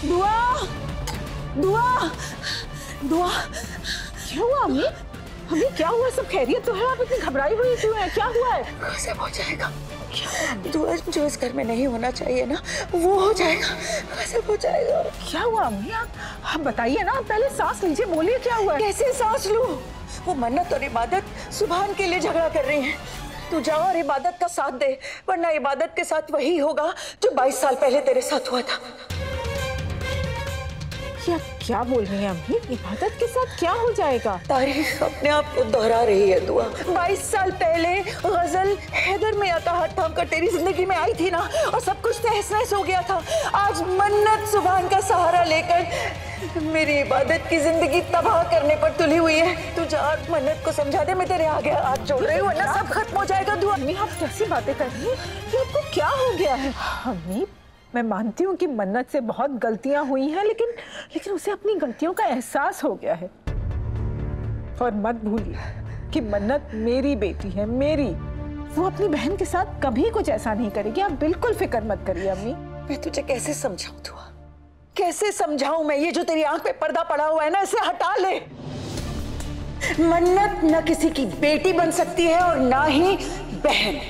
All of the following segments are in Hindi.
दुआ, दुआ, दुआ। क्या हुआ अम्मी? अम्मी क्या हुआ? सब खैरियत तो है? आप इतनी घबराई हुई क्यों है? क्या हुआ है? सब हो जाएगा। दुआ जो इस घर में नहीं होना चाहिए ना, वो हो जाएगा। सब हो जाएगा। क्या हुआ अम्मी? आप बताइए ना, पहले सांस लीजिए, बोलिए क्या हुआ है? कैसे सांस लूं? वो मन्नत और इबादत सुभान के लिए झगड़ा कर रही हैं। तू जा और इबादत का साथ दे, वरना इबादत के साथ वही होगा जो 22 साल पहले तेरे साथ हुआ था। क्या बोल रही हैं अम्मी? इबादत के साथ क्या हो जाएगा? तारीख अपने आप को दोहरा रही है दुआ। 22 साल पहले गजल हैदर मियां का हाथ थाम कर तेरी जिंदगी में आई थी ना, और सब कुछ तहस नहस हो गया था। आज मन्नत सुभान का सहारा लेकर मेरी इबादत की जिंदगी तबाह करने पर तुली हुई है। तू जा, मन्नत को समझा दे, मैं तेरे आगे हाथ जोड़ रही हूँ, वरना सब खत्म हो जाएगा। दुआ अम्मी आप कैसी बातें कर रही हैं? कि आपको क्या हो गया है? अम्मी मैं मानती हूँ कि मन्नत से बहुत गलतियां हुई हैं, लेकिन उसे अपनी गलतियों का एहसास हो गया है। और मत भूलिए कि मन्नत मेरी बेटी है, मेरी। वो अपनी बहन के साथ कभी कुछ ऐसा नहीं करेगी। आप बिल्कुल फिक्र मत करिए अम्मी। मैं तुझे कैसे समझाऊं दुआ? कैसे समझाऊं मैं? ये जो तेरी आंख पे पर्दा पड़ा हुआ है ना, इसे हटा ले। मन्नत न किसी की बेटी बन सकती है और ना ही बहन।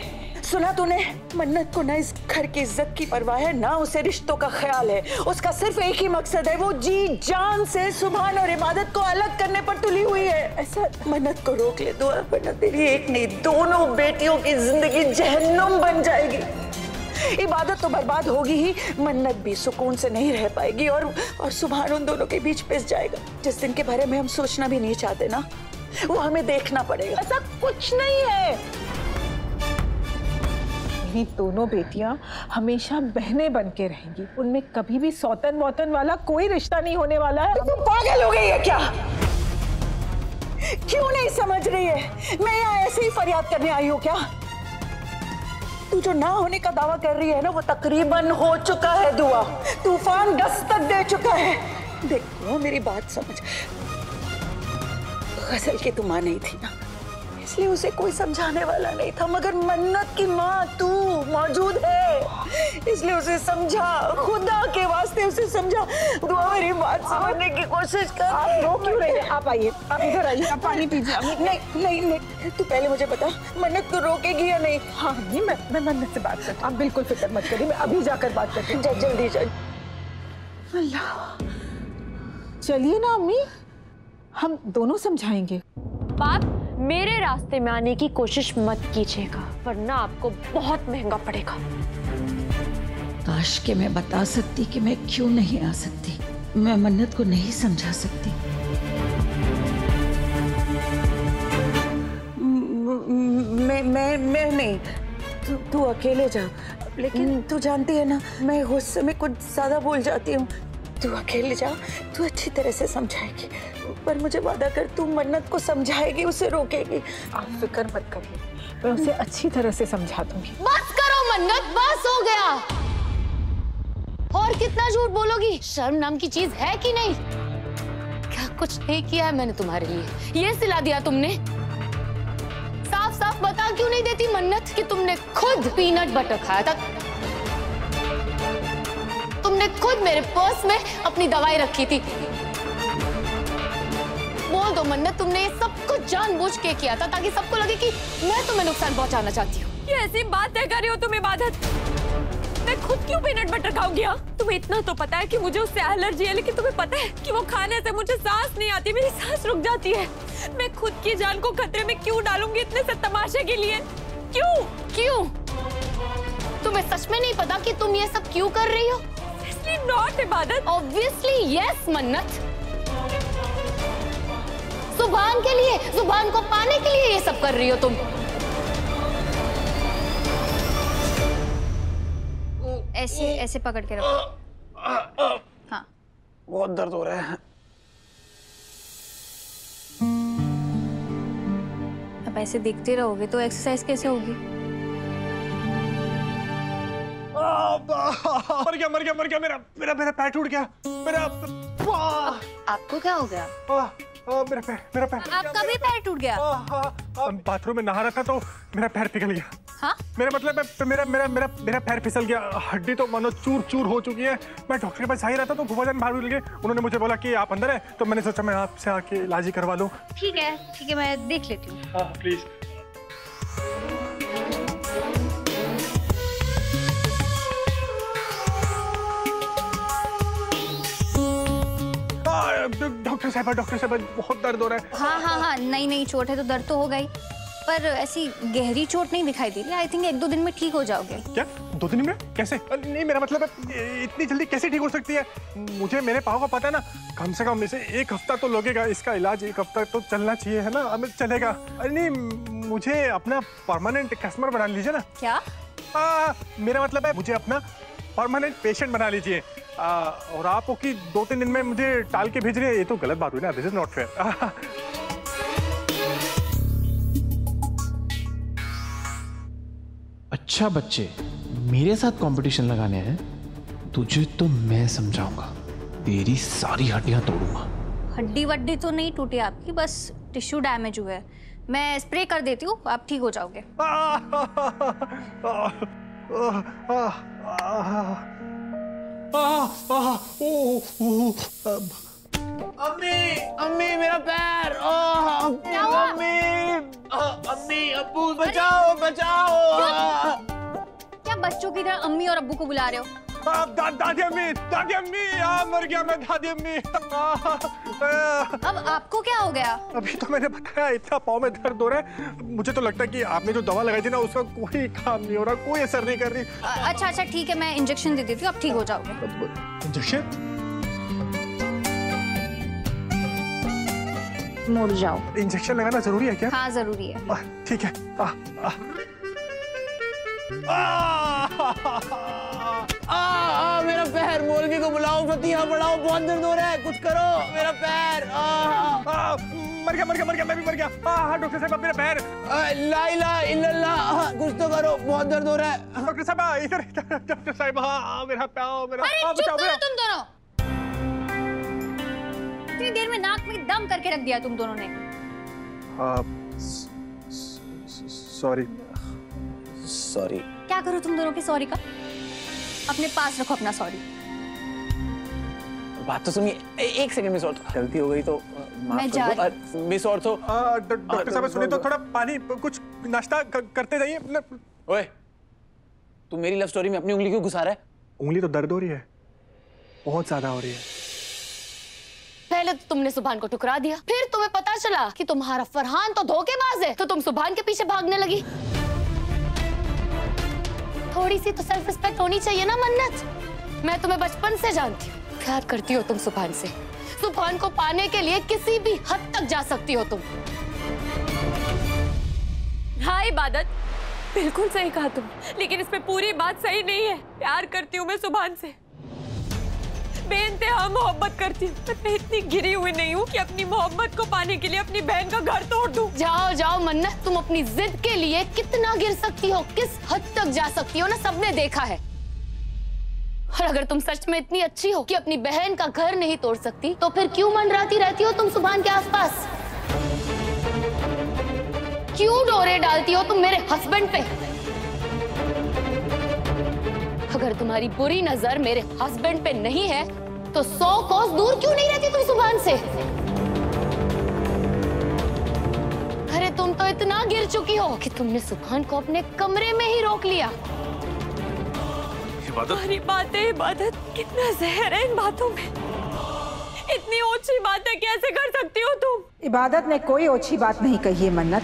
सुना तूने? मन्नत को ना इस घर की इज्जत की परवाह है, ना उसे रिश्तों का ख्याल है। उसका सिर्फ एक ही मकसद है, वो जी जान से सुभान और इबादत को अलग करने पर तुली हुई है। ऐसा मन्नत को रोक ले दुआ, वरना तेरी एक नहीं दोनों बेटियों की जिंदगी जहन्नुम बन जाएगी। इबादत तो बर्बाद होगी ही, मन्नत भी सुकून से नहीं रह पाएगी, और सुभान उन दोनों के बीच पिस जाएगा। जिस दिन के बारे में हम सोचना भी नहीं चाहते ना, वो हमें देखना पड़ेगा। ऐसा कुछ नहीं है। मेरी दोनों बेटियां हमेशा बहनें बन के रहेंगी। उनमें कभी भी सौतन वौतन वाला कोई रिश्ता नहीं होने वाला है। तुम पागल हो गई है क्या? क्यों नहीं समझ रही है? मैं यहाँ ऐसे ही फरियाद करने आई हूँ क्या? तू जो ना होने का दावा कर रही है ना, वो तकरीबन हो चुका है दुआ। तूफान दस्तक दे चुका है। देख दुआ, मेरी बात समझ। गजल की तू माँ नहीं थी ना, इसलिए उसे कोई समझाने वाला नहीं था, मगर मन्नत की माँ तू मौजूद है, इसलिए उसे समझा। खुदा के वास्ते उसे समझा। दुआ मेरी बात समझने की कोशिश कर। आप रो क्यों रहे हैं? आप आइए, आप इधर आइए, आप पानी पीजिए। नहीं नहीं नहीं, तू पहले मुझे बता, मन्नत को रोकेगी या नहीं? हाँ नहीं, मैं मन्नत से बात करती हूँ। आप बिल्कुल फिक्र मत करिए, मैं अभी जाकर बात करती हूँ। जल्दी जा। अल्लाह, चलिए ना अम्मी, हम दोनों समझाएंगे। बाप, मेरे रास्ते में आने की कोशिश मत कीजिएगा, वरना आपको बहुत महंगा पड़ेगा। काश के मैं बता सकती कि मैं क्यों नहीं आ सकती। मैं मन्नत को नहीं समझा सकती। मैं नहीं। तू अकेले जा, लेकिन तू जानती है ना, मैं गुस्से में कुछ ज्यादा बोल जाती हूँ। तू अकेले जा, तू अच्छी तरह से समझाएगी, पर मुझे वादा कर तू मन्नत को समझाएगी, उसे रोकेगी। आप फिक्र मत करिए, मैं उसे अच्छी तरह से समझा दूंगी। बस करो मन्नत, बस हो गया। और कितना झूठ बोलोगी? शर्म नाम की चीज है कि नहीं? क्या कुछ नहीं किया है मैंने तुम्हारे लिए? ये सिला दिया तुमने? साफ साफ बता क्यों नहीं देती मन्नत कि तुमने खुद पीनट बटर खाया था? तुमने खुद मेरे पर्स में अपनी दवाई रखी थी। बोल दो मन्नत, तुमने ये सब कुछ जानबूझ के किया था ताकि सबको लगे कि मैं तुम्हें नुकसान पहुंचाना चाहती हूँ। ये ऐसी बात तय कर रही हो तुम इबादत? मैं खुद क्यों पीनट बटर खाऊंगी? तुम्हें इतना तो पता है कि मुझे उससे एलर्जी है, लेकिन तुम्हें पता है कि वो खाने से मुझे सांस नहीं आती, मेरी सांस रुक जाती है। मैं खुद की जान को खतरे में क्यों डालूंगी इतने से तमाशे के लिए? क्यों? क्यों? तुम्हें सच में नहीं पता कि तुम ये सब क्यों कर रही हो? Obviously not इबादत। Obviously yes मन्नत। सुभान के लिए, सुभान को पाने के लिए ये सब कर रही हो तुम। ऐसे पकड़ के रखो। हाँ, बहुत दर्द हो रहा है। अब ऐसे देखते रहोगे तो एक्सरसाइज कैसे होगी? मर गया मेरा पैर टूट गया। आपको क्या हो गया? मेरा पैर आपका भी पैर टूट गया? बाथरूम में नहा रहा था तो मेरा पैर पिघल गया। हाँ? मेरा मतलब है मेरा मेरा मेरा मेरा पैर फिसल गया, हड्डी तो मानो चूर चूर हो चुकी है। मैं डॉक्टर के पास आ ही रहा था तो फूफा जान बाहर मिल गए, उन्होंने मुझे बोला कि आप अंदर है, तो मैंने सोचा मैं आपसे आके इलाज ही करवा लूँ। ठीक है मैं देख लेती हूँ। हाँ प्लीज। डॉक्टर साहब बहुत दर्द हो रहा है। हाँ नहीं चोट है तो दर्द तो होगा ही, पर ऐसी गहरी चोट नहीं दिखाई दे रही। आई थिंक 1-2 दिन में ठीक हो जाओगे। क्या 2 दिन में? कैसे? नहीं मेरा मतलब है इतनी जल्दी कैसे ठीक हो सकती है? मुझे मेरे पाँव का पता है ना, कम से कम इसे 1 हफ्ता तो लगेगा, इसका इलाज 1 हफ्ता तो चलना चाहिए है ना, अब चलेगा। अरे नहीं मुझे अपना परमानेंट कस्टमर बना लीजिए ना। क्या? मेरा मतलब है मुझे अपना परमानेंट पेशेंट बना लीजिए। और आप कि 2-3 दिन में मुझे टाल के भेज रहे हैं, ये तो गलत बात हुई ना, दिस इज नॉट फेयर। अच्छा बच्चे मेरे साथ कंपटीशन लगाने हैं, तुझे तो मैं समझाऊंगा, तेरी सारी हड्डियां तोड़ूंगा। हड्डी वड्डी तो नहीं टूटी आपकी, बस टिश्यू डैमेज हुए हैं। मैं स्प्रे कर देती हूँ, आप ठीक हो जाओगे। अम्मी मेरा पैर। अम्मी अब्बू बचाओ। क्या बच्चों की तरह अम्मी और अब्बू को बुला रहे हो? दादी अम्मी मर गया मैं, दादी अम्मी। अब आपको क्या हो गया? अभी तो मैंने बताया इतना पाँव में दर्द हो रहा है, मुझे तो लगता है कि आपने जो दवा लगाई थी ना उसका कोई काम नहीं हो रहा, कोई असर नहीं कर रही। अच्छा ठीक है, मैं इंजेक्शन दे देती हूँ, आप ठीक हो जाओगे। इंजेक्शन? मुड़ जाओ। इंजेक्शन लगाना जरूरी है क्या? हाँ जरूरी है। ठीक है। मेरा पैर, मोलगी को बुलाओ, फतिहा बढ़ाओ, बहुत दर्द हो रहा है, कुछ करो, मेरा पैर। मर गया, मैं भी मर गया। हाँ डॉक्टर साहब मेरा पैर। ला इलाहा इल्लल्लाह, कुछ तो करो, बहुत दर्द हो रहा है। डॉक्टर साहब इधर, डॉक्टर साहब मेरा पाँव, मेरा चुप करो तुम दोनों। इतनी देर में नाक में दम करके रख दिया तुम दोनों ने। सॉरी। क्या करो तुम दोनों की सॉरी का? अपने पास रखो अपना सॉरी। बात तो सुनिए, 1 सेकंड मिस ऑर्थो, गलती हो गई तो मैं जा रही। Miss ortho. डॉक्टर साहब सुनिए तो थोड़ा पानी, कुछ नाश्ता करते जाइए। ओए तू मेरी लव स्टोरी में अपनी उंगली क्यों घुसा रहा है? उंगली तो दर्द हो रही है, बहुत ज्यादा हो रही है। पहले तो तुमने सुभान को ठुकरा दिया, फिर तुम्हें पता चला कि तुम्हारा फरहान तो धोखेबाज है, तो तुम सुभान के पीछे भागने लगी। थोड़ी सी तो सेल्फ रिस्पेक्ट होनी चाहिए ना मन्नत। मैं तुम्हें बचपन से जानती हूँ, प्यार करती हो तुम सुभान से। सुभान को पाने के लिए किसी भी हद तक जा सकती हो तुम। हाँ इबादत, बिल्कुल सही कहा तुम, लेकिन इसमें पूरी बात सही नहीं है। प्यार करती हूँ मैं सुभान से, बेइंतहा मोहब्बत करती हूँ, पर मैं इतनी गिरी हुई नहीं हूँ कि अपनी मोहब्बत को पाने के लिए अपनी बहन का घर तोड़ दूँ। जाओ मन्नत, तुम अपनी जिद के लिए कितना गिर सकती हो, किस हद तक जा सकती हो ना, सबने देखा है। और अगर तुम सच में इतनी अच्छी हो कि अपनी बहन का घर नहीं तोड़ सकती, तो फिर क्यों मंडराती रहती हो तुम सुभान के आसपास? क्यों डोरे डालती हो तुम मेरे हस्बैंड पे? अगर तुम्हारी बुरी नजर मेरे हस्बैंड पे नहीं है, तो 100 कोस दूर क्यों नहीं रहती तुम सुभान से? अरे तुम तो इतना गिर चुकी हो कि तुमने सुभान को अपने कमरे में ही रोक लिया। तुम्हारी बातें इबादत, कितना जहर है इन बातों में। इतनी ओछी बातें कैसे कर सकती हो तुम? इबादत ने कोई ओछी बात नहीं कही है मन्नत।